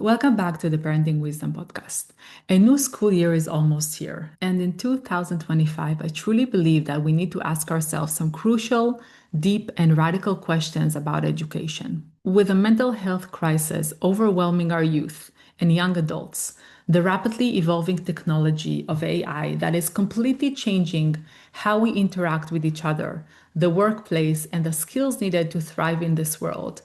Welcome back to the Parenting Wisdom Podcast. A new school year is almost here, and in 2025, I truly believe that we need to ask ourselves some crucial, deep, and radical questions about education. With a mental health crisis overwhelming our youth and young adults, the rapidly evolving technology of AI that is completely changing how we interact with each other, the workplace, and the skills needed to thrive in this world,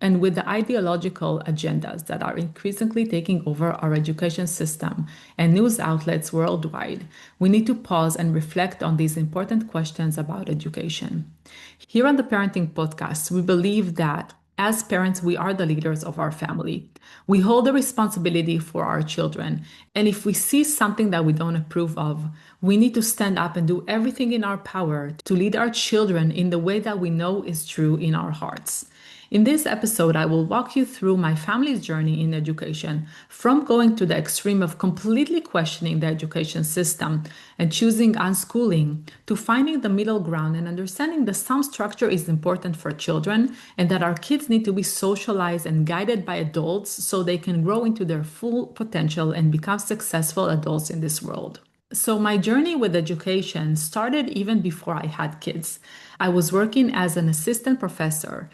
and with the ideological agendas that are increasingly taking over our education system and news outlets worldwide, we need to pause and reflect on these important questions about education. Here on the Parenting Podcast, we believe that as parents, we are the leaders of our family. We hold the responsibility for our children. And if we see something that we don't approve of, we need to stand up and do everything in our power to lead our children in the way that we know is true in our hearts. In this episode, I will walk you through my family's journey in education, from going to the extreme of completely questioning the education system and choosing unschooling, to finding the middle ground and understanding that some structure is important for children and that our kids need to be socialized and guided by adults so they can grow into their full potential and become successful adults in this world. So, my journey with education started even before I had kids. I was working as an assistant professor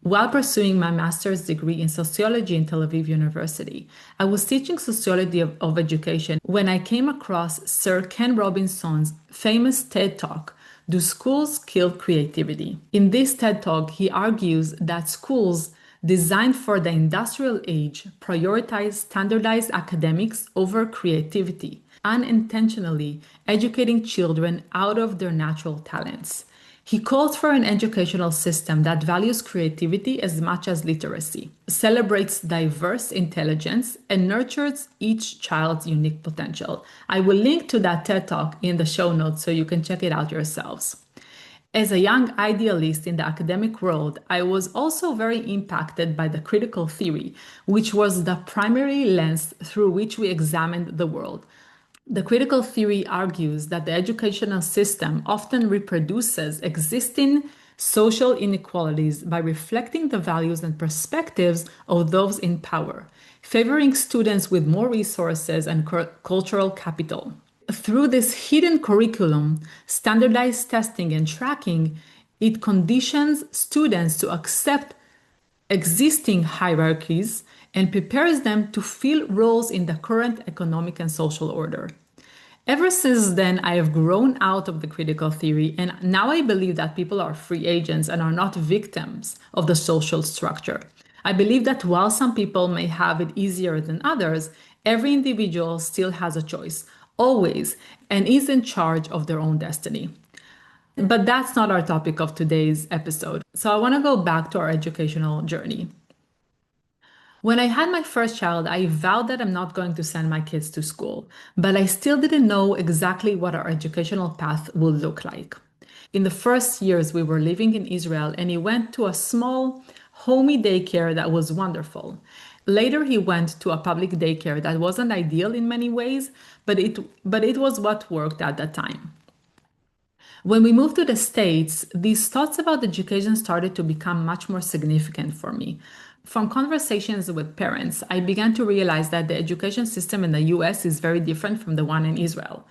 while pursuing my master's degree in sociology in Tel Aviv University. I was teaching sociology of education when I came across Sir Ken Robinson's famous TED Talk, Do Schools Kill Creativity? In this TED Talk, he argues that schools designed for the industrial age prioritize standardized academics over creativity, unintentionally educating children out of their natural talents. He calls for an educational system that values creativity as much as literacy, celebrates diverse intelligence, and nurtures each child's unique potential. I will link to that TED Talk in the show notes so you can check it out yourselves. As a young idealist in the academic world, I was also very impacted by the critical theory, which was the primary lens through which we examined the world. The critical theory argues that the educational system often reproduces existing social inequalities by reflecting the values and perspectives of those in power, favoring students with more resources and cultural capital. Through this hidden curriculum, standardized testing and tracking, it conditions students to accept existing hierarchies and prepares them to fill roles in the current economic and social order. Ever since then, I have grown out of the critical theory, and now I believe that people are free agents and are not victims of the social structure. I believe that while some people may have it easier than others, every individual still has a choice, always, and is in charge of their own destiny. But that's not our topic of today's episode. So I want to go back to our educational journey. When I had my first child, I vowed that I'm not going to send my kids to school, but I still didn't know exactly what our educational path would look like. In the first years, we were living in Israel, and he went to a small, homey daycare that was wonderful. Later, he went to a public daycare that wasn't ideal in many ways, but it was what worked at that time. When we moved to the States, these thoughts about education started to become much more significant for me. From conversations with parents, I began to realize that the education system in the US is very different from the one in Israel.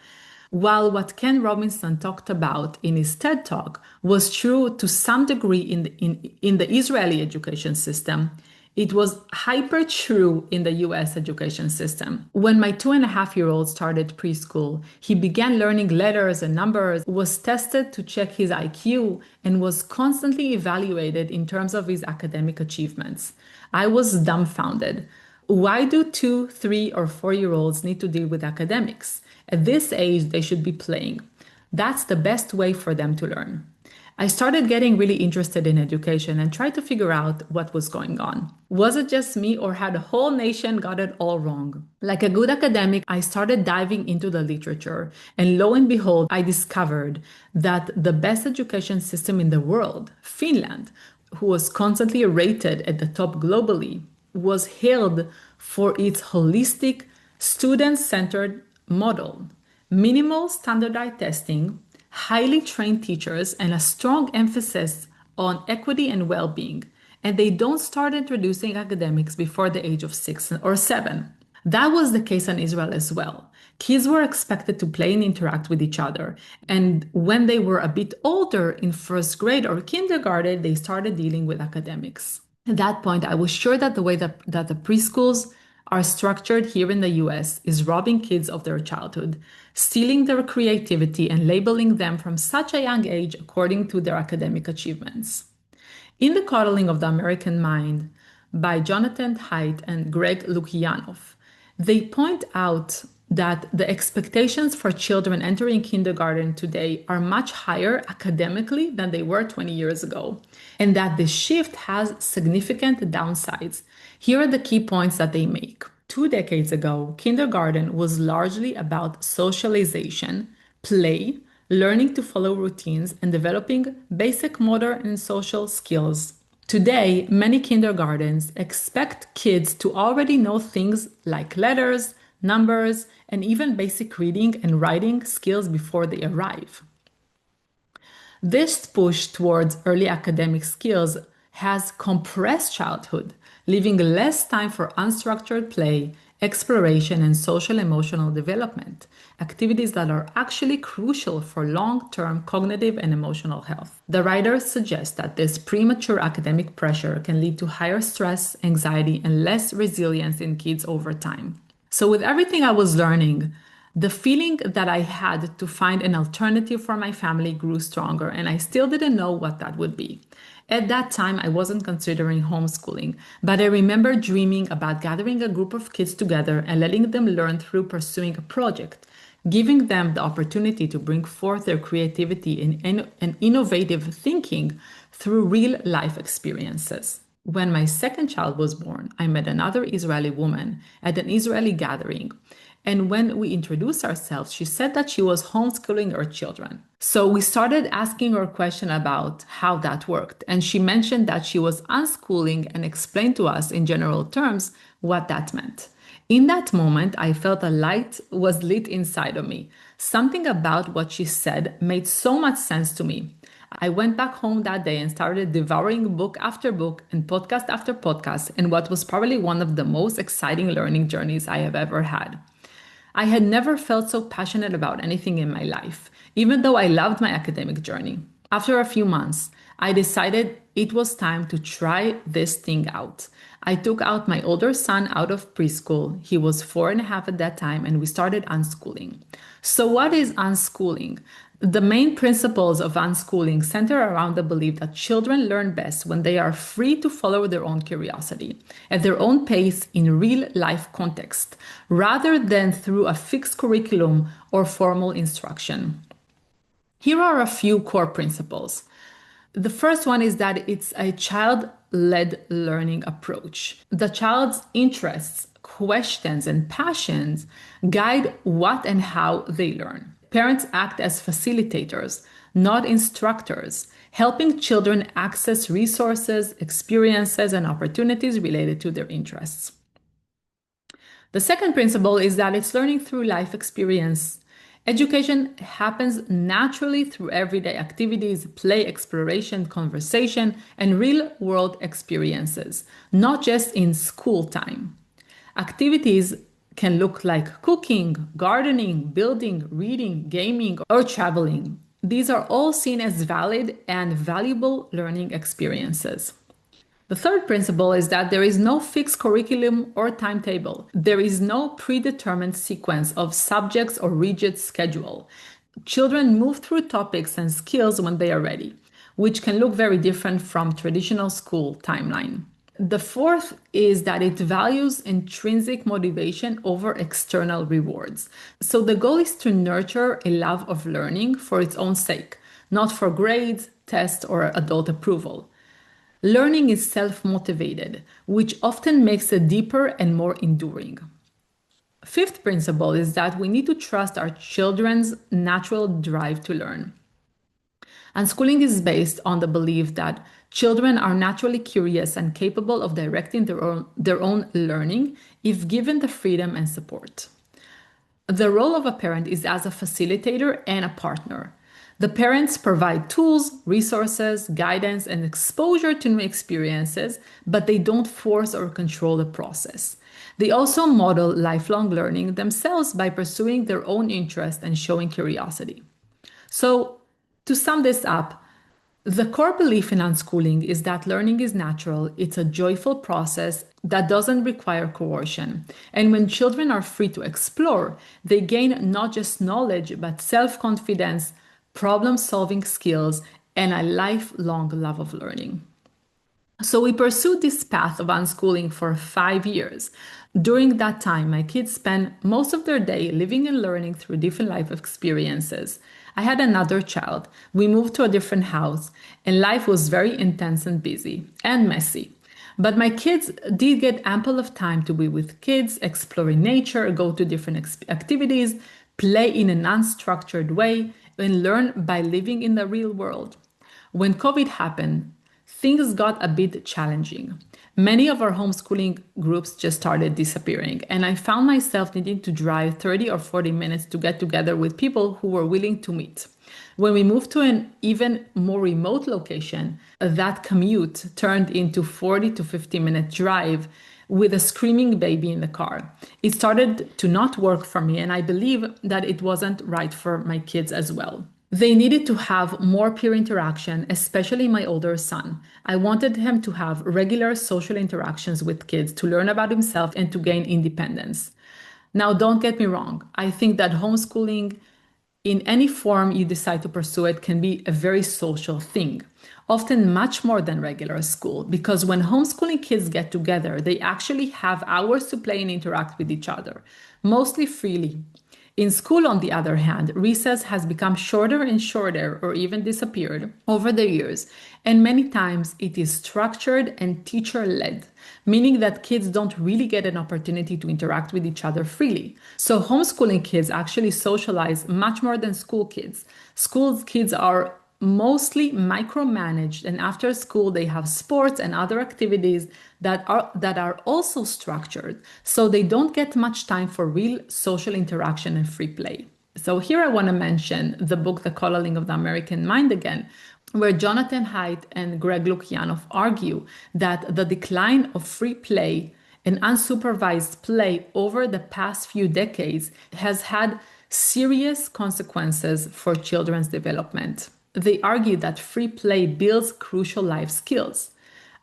While what Ken Robinson talked about in his TED Talk was true to some degree in the Israeli education system, it was hyper true in the US education system. When my 2.5-year-old started preschool, he began learning letters and numbers, was tested to check his IQ, and was constantly evaluated in terms of his academic achievements. I was dumbfounded. Why do 2, 3, or 4-year-olds need to deal with academics? At this age, they should be playing. That's the best way for them to learn. I started getting really interested in education and tried to figure out what was going on. Was it just me, or had the whole nation got it all wrong? Like a good academic, I started diving into the literature, and lo and behold, I discovered that the best education system in the world, Finland, who was constantly rated at the top globally, was hailed for its holistic, student-centered model, minimal standardized testing, highly trained teachers, and a strong emphasis on equity and well-being. and they don't start introducing academics before the age of 6 or 7. That was the case in Israel as well. Kids were expected to play and interact with each other. And when they were a bit older, in first grade or kindergarten, they started dealing with academics. At that point, I was sure that the way that the preschools are structured here in the US is robbing kids of their childhood, stealing their creativity, and labeling them from such a young age according to their academic achievements. In The Coddling of the American Mind by Jonathan Haidt and Greg Lukianoff, they point out that the expectations for children entering kindergarten today are much higher academically than they were 20 years ago, and that the shift has significant downsides. Here are the key points that they make. 2 decades ago, kindergarten was largely about socialization, play, learning to follow routines, and developing basic motor and social skills. Today, many kindergartens expect kids to already know things like letters, numbers, and even basic reading and writing skills before they arrive. This push towards early academic skills has compressed childhood, leaving less time for unstructured play, exploration, and social emotional development, activities that are actually crucial for long-term cognitive and emotional health. The writers suggest that this premature academic pressure can lead to higher stress, anxiety, and less resilience in kids over time. So with everything I was learning, the feeling that I had to find an alternative for my family grew stronger, and I still didn't know what that would be. At that time, I wasn't considering homeschooling, but I remember dreaming about gathering a group of kids together and letting them learn through pursuing a project, giving them the opportunity to bring forth their creativity and innovative thinking through real life experiences. When my second child was born, I met another Israeli woman at an Israeli gathering. And when we introduced ourselves, she said that she was homeschooling her children. So we started asking her a question about how that worked. And she mentioned that she was unschooling and explained to us in general terms what that meant. In that moment, I felt a light was lit inside of me. Something about what she said made so much sense to me. I went back home that day and started devouring book after book and podcast after podcast in what was probably one of the most exciting learning journeys I have ever had. I had never felt so passionate about anything in my life, even though I loved my academic journey. After a few months, I decided it was time to try this thing out. I took out my older son out of preschool. He was 4.5 at that time, and we started unschooling. So what is unschooling? The main principles of unschooling center around the belief that children learn best when they are free to follow their own curiosity at their own pace in real life context, rather than through a fixed curriculum or formal instruction. Here are a few core principles. The first one is that it's a child-led learning approach. The child's interests, questions, and passions guide what and how they learn. Parents act as facilitators, not instructors, helping children access resources, experiences, and opportunities related to their interests. The second principle is that it's learning through life experience. Education happens naturally through everyday activities, play, exploration, conversation, and real-world experiences, not just in school time. Activities can look like cooking, gardening, building, reading, gaming, or traveling. These are all seen as valid and valuable learning experiences. The third principle is that there is no fixed curriculum or timetable. There is no predetermined sequence of subjects or rigid schedule. Children move through topics and skills when they are ready, which can look very different from traditional school timeline. The fourth is that it values intrinsic motivation over external rewards. So the goal is to nurture a love of learning for its own sake, not for grades, tests, or adult approval. Learning is self-motivated, which often makes it deeper and more enduring. Fifth principle is that we need to trust our children's natural drive to learn. Unschooling is based on the belief that children are naturally curious and capable of directing their own learning if given the freedom and support. The role of a parent is as a facilitator and a partner. The parents provide tools, resources, guidance, and exposure to new experiences, but they don't force or control the process. They also model lifelong learning themselves by pursuing their own interest and showing curiosity. So, to sum this up, the core belief in unschooling is that learning is natural, it's a joyful process that doesn't require coercion. And when children are free to explore, they gain not just knowledge, but self confidence, problem solving skills, and a lifelong love of learning. So we pursued this path of unschooling for 5 years. During that time, my kids spent most of their day living and learning through different life experiences. I had another child. We moved to a different house, and life was very intense and busy and messy. But my kids did get ample of time to be with kids, explore nature, go to different activities, play in an unstructured way, and learn by living in the real world. When COVID happened, things got a bit challenging. Many of our homeschooling groups just started disappearing, and I found myself needing to drive 30 or 40 minutes to get together with people who were willing to meet. When we moved to an even more remote location, that commute turned into 40 to 50-minute drive with a screaming baby in the car. It started to not work for me, and I believe that it wasn't right for my kids as well. They needed to have more peer interaction, especially my older son. I wanted him to have regular social interactions with kids to learn about himself and to gain independence. Now, don't get me wrong. I think that homeschooling, in any form you decide to pursue it, can be a very social thing, often much more than regular school, because when homeschooling kids get together, they actually have hours to play and interact with each other, mostly freely. In school, on the other hand, recess has become shorter and shorter or even disappeared over the years, and many times it is structured and teacher-led, meaning that kids don't really get an opportunity to interact with each other freely. So homeschooling kids actually socialize much more than school kids. School kids are mostly micromanaged, and after school they have sports and other activities that are also structured, so they don't get much time for real social interaction and free play. So here I want to mention the book The Coloring of the American Mind again, where Jonathan Haidt and Greg Lukianoff argue that the decline of free play and unsupervised play over the past few decades has had serious consequences for children's development. They argue that free play builds crucial life skills.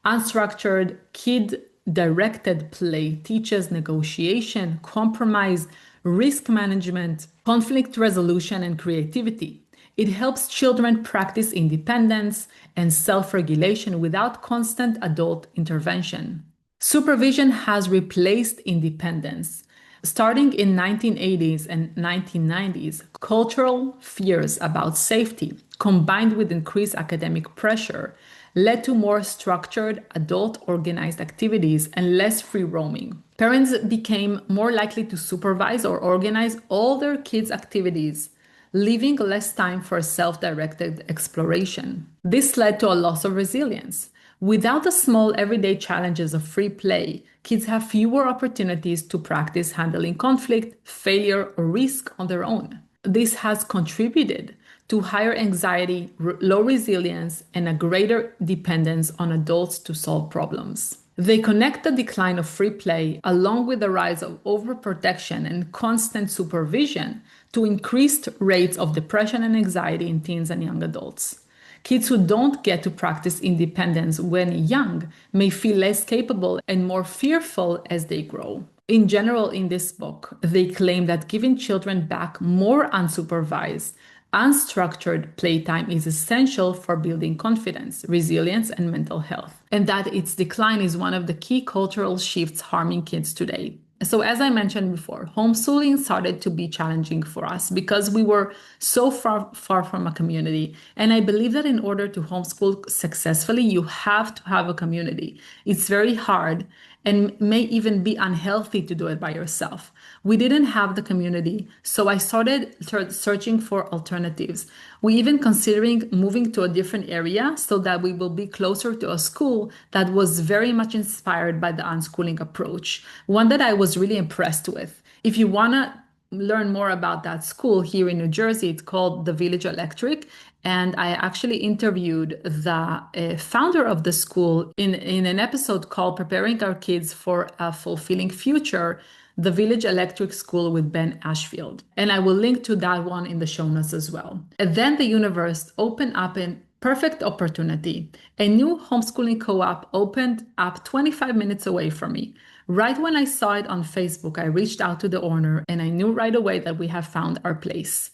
Unstructured, kid-directed play teaches negotiation, compromise, risk management, conflict resolution, and creativity. It helps children practice independence and self-regulation without constant adult intervention. Supervision has replaced independence. Starting in 1980s and 1990s, cultural fears about safety, combined with increased academic pressure, led to more structured, adult-organized activities and less free roaming. Parents became more likely to supervise or organize all their kids' activities, leaving less time for self-directed exploration. This led to a loss of resilience. Without the small everyday challenges of free play, kids have fewer opportunities to practice handling conflict, failure, or risk on their own. This has contributed to higher anxiety, low resilience, and a greater dependence on adults to solve problems. They connect the decline of free play along with the rise of overprotection and constant supervision to increased rates of depression and anxiety in teens and young adults. Kids who don't get to practice independence when young may feel less capable and more fearful as they grow. In general, in this book, they claim that giving children back more unsupervised, unstructured playtime is essential for building confidence, resilience, and mental health, and that its decline is one of the key cultural shifts harming kids today. So as I mentioned before, homeschooling started to be challenging for us because we were so far from a community. And I believe that in order to homeschool successfully, you have to have a community. It's very hard and may even be unhealthy to do it by yourself. We didn't have the community, so I started searching for alternatives. We even considering moving to a different area so that we will be closer to a school that was very much inspired by the unschooling approach, one that I was really impressed with. If you wanna learn more about that school here in New Jersey, it's called the Village Electric. And I actually interviewed the founder of the school in an episode called Preparing Our Kids for a Fulfilling Future, the Village Electric School with Ben Ashfield. And I will link to that one in the show notes as well. And then the universe opened up a perfect opportunity. A new homeschooling co-op opened up 25 minutes away from me. Right when I saw it on Facebook, I reached out to the owner and I knew right away that we have found our place.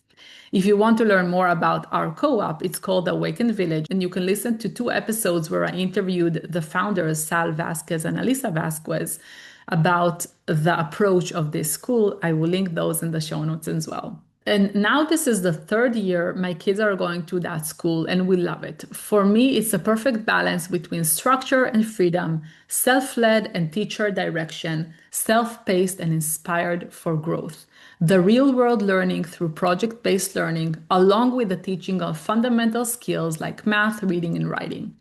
If you want to learn more about our co-op, it's called Awaken Village, and you can listen to 2 episodes where I interviewed the founders, Sal Vasquez and Alisa Vasquez, about the approach of this school. I will link those in the show notes as well. And now this is the 3rd year my kids are going to that school, and we love it. For me, it's a perfect balance between structure and freedom, self-led and teacher direction, self-paced and inspired for growth. The real-world learning through project-based learning, along with the teaching of fundamental skills like math, reading, and writing.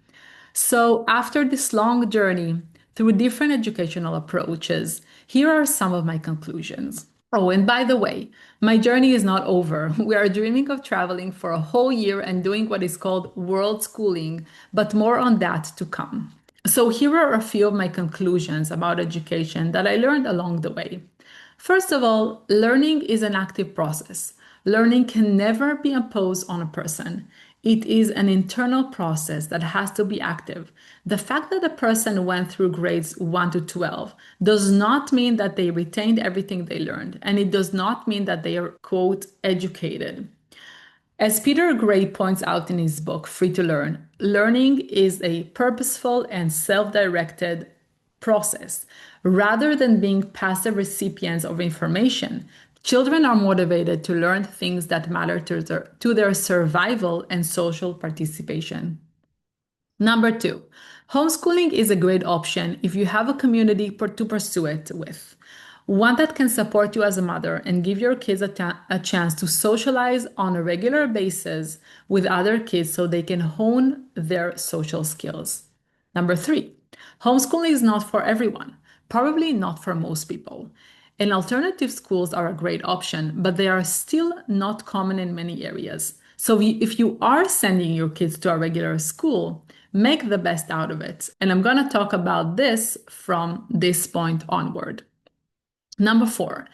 So after this long journey through different educational approaches, here are some of my conclusions. Oh, and by the way, my journey is not over. We are dreaming of traveling for a whole year and doing what is called world schooling, but more on that to come. So here are a few of my conclusions about education that I learned along the way. First of all, learning is an active process. Learning can never be imposed on a person. It is an internal process that has to be active. The fact that a person went through grades 1 to 12 does not mean that they retained everything they learned, and it does not mean that they are, quote, educated. As Peter Gray points out in his book, Free to Learn, learning is a purposeful and self-directed process. Rather than being passive recipients of information, children are motivated to learn things that matter to their survival and social participation. Number 2, homeschooling is a great option if you have a community to pursue it with. One that can support you as a mother and give your kids a chance to socialize on a regular basis with other kids so they can hone their social skills. Number 3, homeschooling is not for everyone, probably not for most people. And alternative schools are a great option, but they are still not common in many areas. So if you are sending your kids to a regular school, make the best out of it. And I'm going to talk about this from this point onward. Number 4,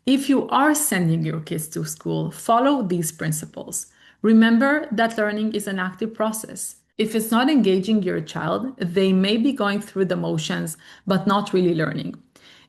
if you are sending your kids to school, follow these principles. Remember that learning is an active process. If it's not engaging your child, they may be going through the motions, but not really learning.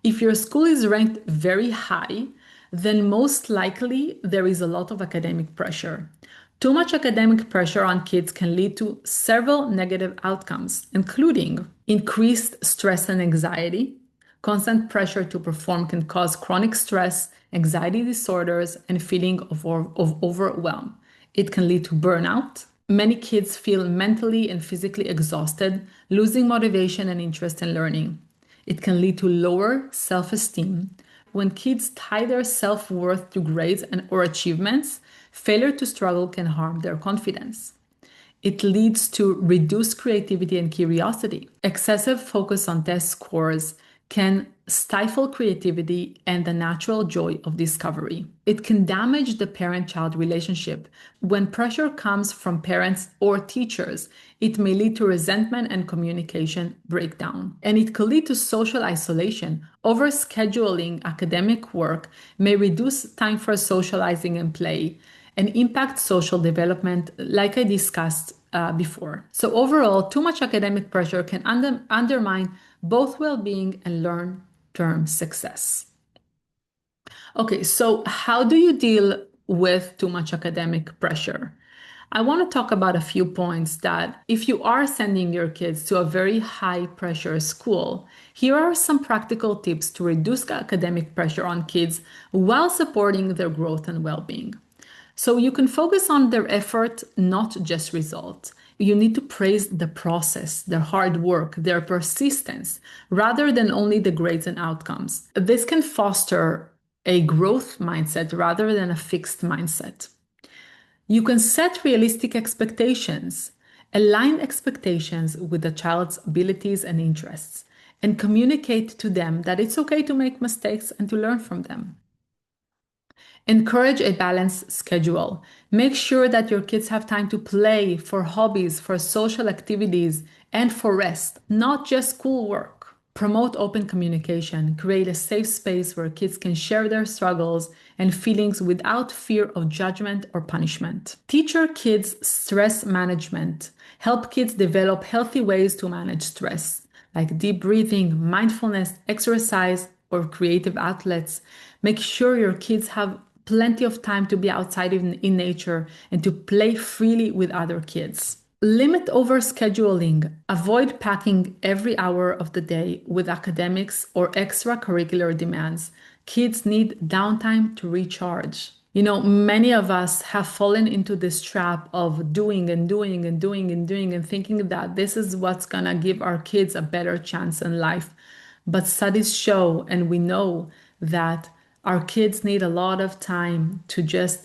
If your school is ranked very high, then most likely there is a lot of academic pressure. Too much academic pressure on kids can lead to several negative outcomes, including increased stress and anxiety. Constant pressure to perform can cause chronic stress, anxiety disorders, and feeling of overwhelm. It can lead to burnout. Many kids feel mentally and physically exhausted, losing motivation and interest in learning. It can lead to lower self-esteem. When kids tie their self-worth to grades or achievements, failure to struggle can harm their confidence. It leads to reduced creativity and curiosity. Excessive focus on test scores can stifle creativity and the natural joy of discovery. It can damage the parent-child relationship. When pressure comes from parents or teachers, it may lead to resentment and communication breakdown. And it could lead to social isolation. Overscheduling academic work may reduce time for socializing and play and impact social development, like I discussed before. So overall, too much academic pressure can undermine both well-being and long-term success. Okay, so how do you deal with too much academic pressure? I want to talk about a few points that if you are sending your kids to a very high pressure school, here are some practical tips to reduce academic pressure on kids while supporting their growth and well-being. So you can focus on their effort, not just results. You need to praise the process, their hard work, their persistence, rather than only the grades and outcomes. This can foster a growth mindset rather than a fixed mindset. You can set realistic expectations, align expectations with the child's abilities and interests, and communicate to them that it's okay to make mistakes and to learn from them. Encourage a balanced schedule. Make sure that your kids have time to play, for hobbies, for social activities, and for rest, not just schoolwork. Promote open communication. Create a safe space where kids can share their struggles and feelings without fear of judgment or punishment. Teach your kids stress management. Help kids develop healthy ways to manage stress, like deep breathing, mindfulness, exercise, or creative outlets. Make sure your kids have plenty of time to be outside in nature and to play freely with other kids. Limit overscheduling. Avoid packing every hour of the day with academics or extracurricular demands. Kids need downtime to recharge. Many of us have fallen into this trap of doing and doing and doing and doing and thinking that this is what's gonna give our kids a better chance in life. But studies show, and we know, that our kids need a lot of time to just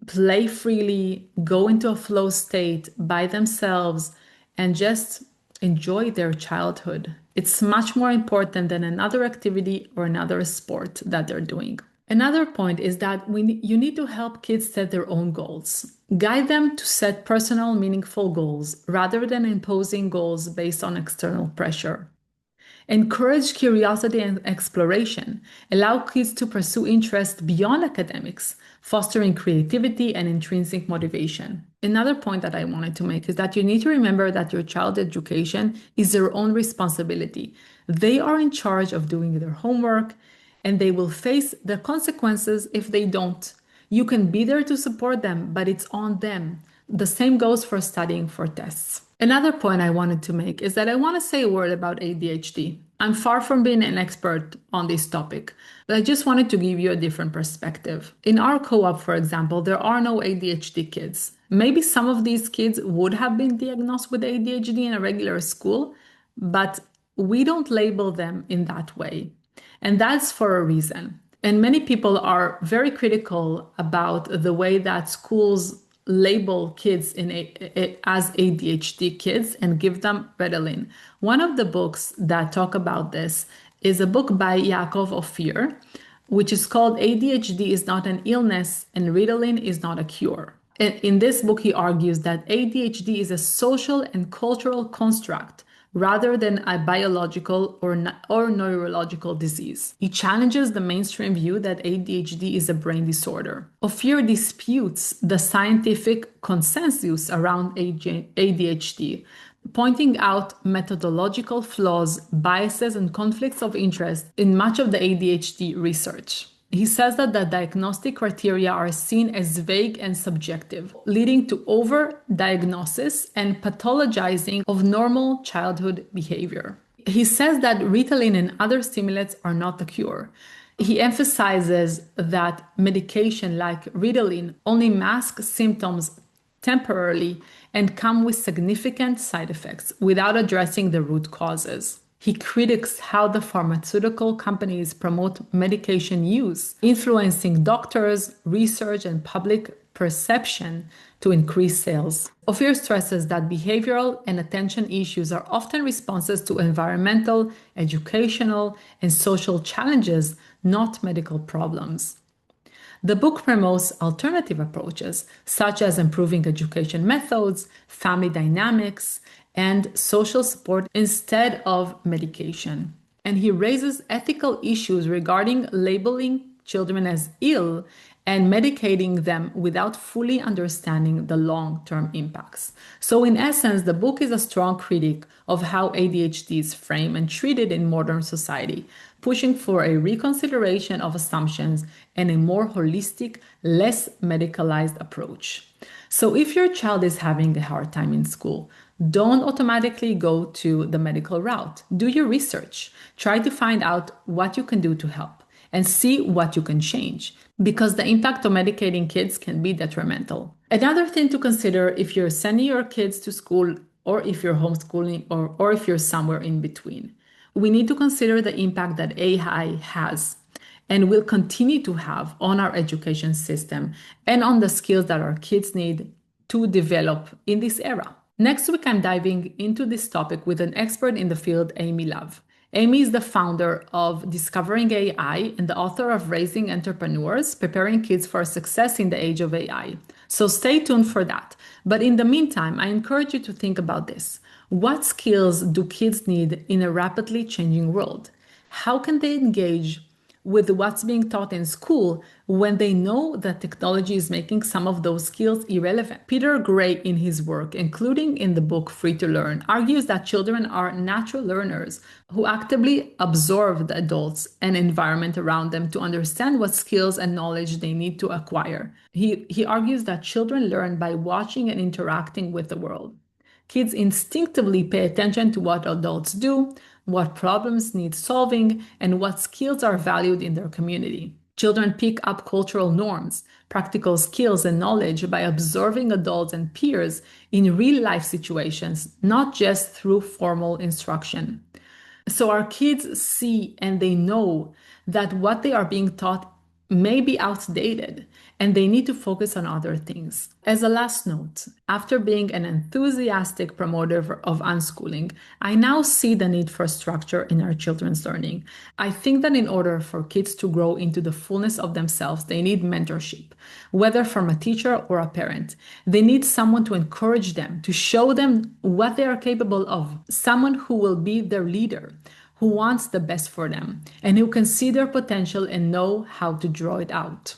play freely, go into a flow state by themselves, and just enjoy their childhood. It's much more important than another activity or another sport that they're doing. Another point is that you need to help kids set their own goals. Guide them to set personal, meaningful goals rather than imposing goals based on external pressure. Encourage curiosity and exploration. Allow kids to pursue interests beyond academics, fostering creativity and intrinsic motivation. Another point that I wanted to make is that you need to remember that your child's education is their own responsibility. They are in charge of doing their homework, and they will face the consequences if they don't. You can be there to support them, but it's on them. The same goes for studying for tests. Another point I wanted to make is that I want to say a word about ADHD. I'm far from being an expert on this topic, but I just wanted to give you a different perspective. In our co-op, for example, there are no ADHD kids. Maybe some of these kids would have been diagnosed with ADHD in a regular school, but we don't label them in that way. And that's for a reason. And many people are very critical about the way that schools label kids as ADHD kids and give them Ritalin. One of the books that talk about this is a book by Yaakov Ophir, which is called ADHD is Not an Illness and Ritalin is Not a Cure. In this book, he argues that ADHD is a social and cultural construct rather than a biological or neurological disease. He challenges the mainstream view that ADHD is a brain disorder. Ophir disputes the scientific consensus around ADHD, pointing out methodological flaws, biases, and conflicts of interest in much of the ADHD research. He says that the diagnostic criteria are seen as vague and subjective, leading to over-diagnosis and pathologizing of normal childhood behavior. He says that Ritalin and other stimulants are not the cure. He emphasizes that medication like Ritalin only masks symptoms temporarily and come with significant side effects without addressing the root causes. He critiques how the pharmaceutical companies promote medication use, influencing doctors, research, and public perception to increase sales. Ophir stresses that behavioral and attention issues are often responses to environmental, educational, and social challenges, not medical problems. The book promotes alternative approaches, such as improving education methods, family dynamics, and social support instead of medication. And he raises ethical issues regarding labeling children as ill and medicating them without fully understanding the long-term impacts. So in essence, the book is a strong critique of how ADHD is framed and treated in modern society, pushing for a reconsideration of assumptions and a more holistic, less medicalized approach. So if your child is having a hard time in school, don't automatically go to the medical route. Do your research. Try to find out what you can do to help and see what you can change, because the impact of medicating kids can be detrimental. Another thing to consider if you're sending your kids to school or if you're homeschooling or if you're somewhere in between, we need to consider the impact that AI has and will continue to have on our education system and on the skills that our kids need to develop in this era. Next week, I'm diving into this topic with an expert in the field, Amy Love. Amy is the founder of Discovering AI and the author of Raising Entrepreneurs, Preparing Kids for Success in the Age of AI. So stay tuned for that. But in the meantime, I encourage you to think about this. What skills do kids need in a rapidly changing world? How can they engage with what's being taught in school when they know that technology is making some of those skills irrelevant? Peter Gray, in his work, including in the book Free to Learn, argues that children are natural learners who actively absorb the adults and environment around them to understand what skills and knowledge they need to acquire. He argues that children learn by watching and interacting with the world. Kids instinctively pay attention to what adults do, what problems need solving, and what skills are valued in their community. Children pick up cultural norms, practical skills, and knowledge by observing adults and peers in real life situations, not just through formal instruction. So our kids see and they know that what they are being taught may be outdated and they need to focus on other things. As a last note, after being an enthusiastic promoter of unschooling, I now see the need for structure in our children's learning. I think that in order for kids to grow into the fullness of themselves, they need mentorship, whether from a teacher or a parent. They need someone to encourage them, to show them what they are capable of, someone who will be their leader, who wants the best for them, and who can see their potential and know how to draw it out.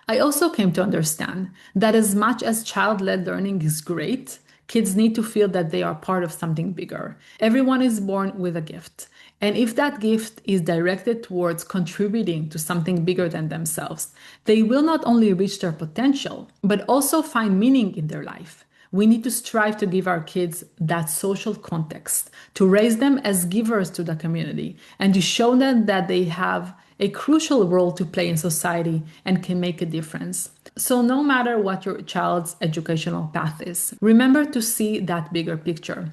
I also came to understand that as much as child-led learning is great, kids need to feel that they are part of something bigger. Everyone is born with a gift. And if that gift is directed towards contributing to something bigger than themselves, they will not only reach their potential, but also find meaning in their life. We need to strive to give our kids that social context, to raise them as givers to the community, and to show them that they have a crucial role to play in society and can make a difference. So no matter what your child's educational path is, remember to see that bigger picture.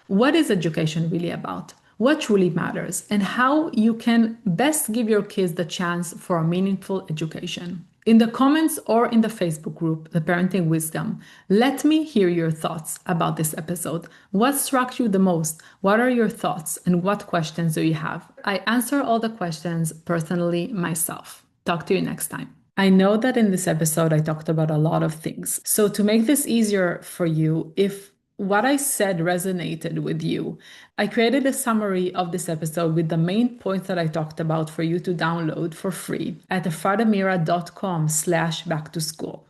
What is education really about? What truly matters? And how you can best give your kids the chance for a meaningful education. In the comments or in the Facebook group, The Parenting Wisdom, let me hear your thoughts about this episode. What struck you the most? What are your thoughts and what questions do you have? I answer all the questions personally myself. Talk to you next time. I know that in this episode, I talked about a lot of things. So to make this easier for you, if what I said resonated with you, I created a summary of this episode with the main points that I talked about for you to download for free at efradamira.com/backtoschool.